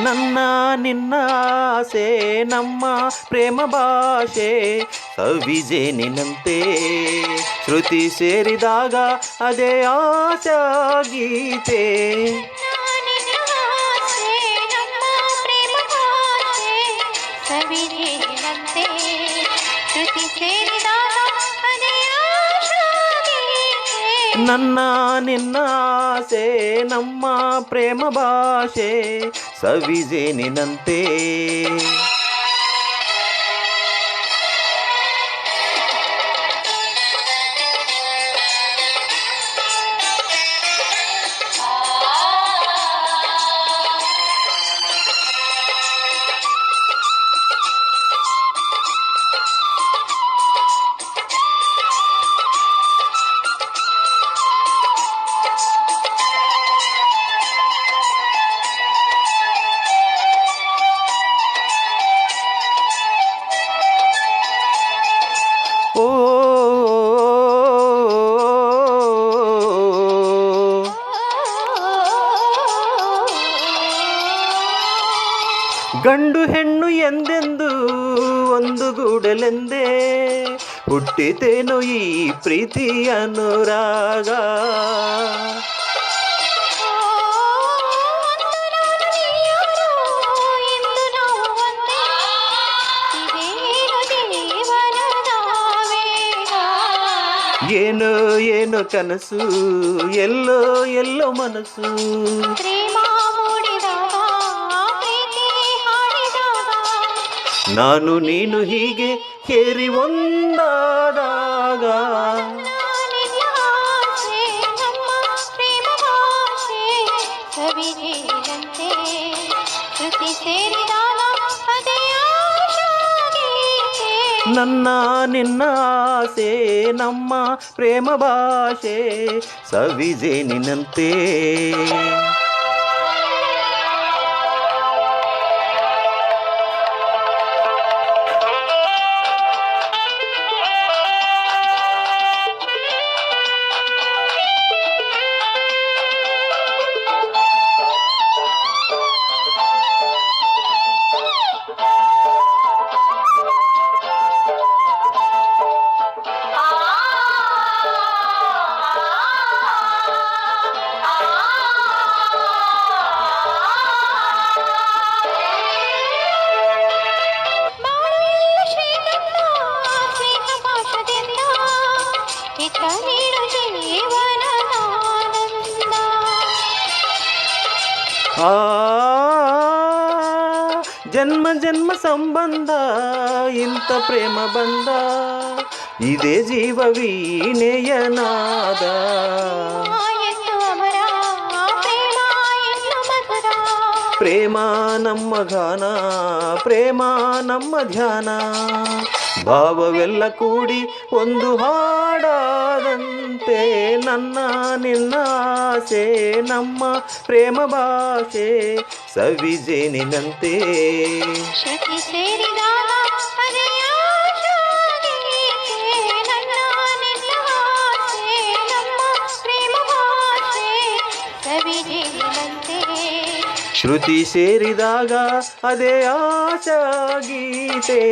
ನನ್ನ ನಿನ್ನ ಆಸೆ ನಮ್ಮ ಪ್ರೇಮ ಭಾಷೆ ಸವಿಜೇನಿನಂತೆ ಶ್ರುತಿ ಸೇರಿದಾಗ ಅದೇ ಆಶಾ ಗೀತೆ. ನನ್ನ ನಿನ್ನ ಆಸೆ ನಮ್ಮ ಪ್ರೇಮ ಭಾಷೆ ಸವಿಜೇನಿನಂತೆ. ಗಂಡು ಹೆಣ್ಣು ಎಂದೆಂದು ಒಂದು ಗೂಡಲೆಂದೇ ಹುಟ್ಟಿತೇನು ಈ ಪ್ರೀತಿ ಅನುರಾಗ. ಏನೋ ಏನೋ ಕನಸು ಎಲ್ಲೋ ಎಲ್ಲೋ ಮನಸ್ಸು ನಾನು ನೀನು ಹೀಗೆ ಕೇರಿ ಒಂದಾದಾಗ ನನ್ನ ನಿನ್ನ ಆಸೆ ನಮ್ಮ ಪ್ರೇಮ ಭಾಷೆ ಸವಿಜೇನಿನಂತೆ. ಜನ್ಮ ಜನ್ಮ ಸಂಬಂಧ ಇಂಥ ಪ್ರೇಮ ಬಂದ ಇದೇ ಜೀವ ವೀಣೆಯನಾದ. ಪ್ರೇಮ ನಮ್ಮ ಗಾನ ಪ್ರೇಮ ನಮ್ಮ ಧ್ಯಾನ ಭಾವವೆಲ್ಲ ಕೂಡಿ ಒಂದು ಹಾಡಾದಂತೆ. ನನ್ನ ನಿನ್ನ ಆಸೆ ನಮ್ಮ ಪ್ರೇಮ ಭಾಷೆ ಸವಿಜೇನಿನಂತೆ. ಶ್ರುತಿ ಸೇರಿದಾಗ ಅದೇ ಆಶಾ ಗೀತೆ. ನನ್ನ ನಿನ್ನ ಆಸೆ ನಮ್ಮ ಪ್ರೇಮ ಭಾಷೆ ಸವಿಜೇನಿನಂತೆ. ಶ್ರುತಿ ಸೇರಿದಾಗ ಅದೇ ಆಶಾ ಗೀತೆ.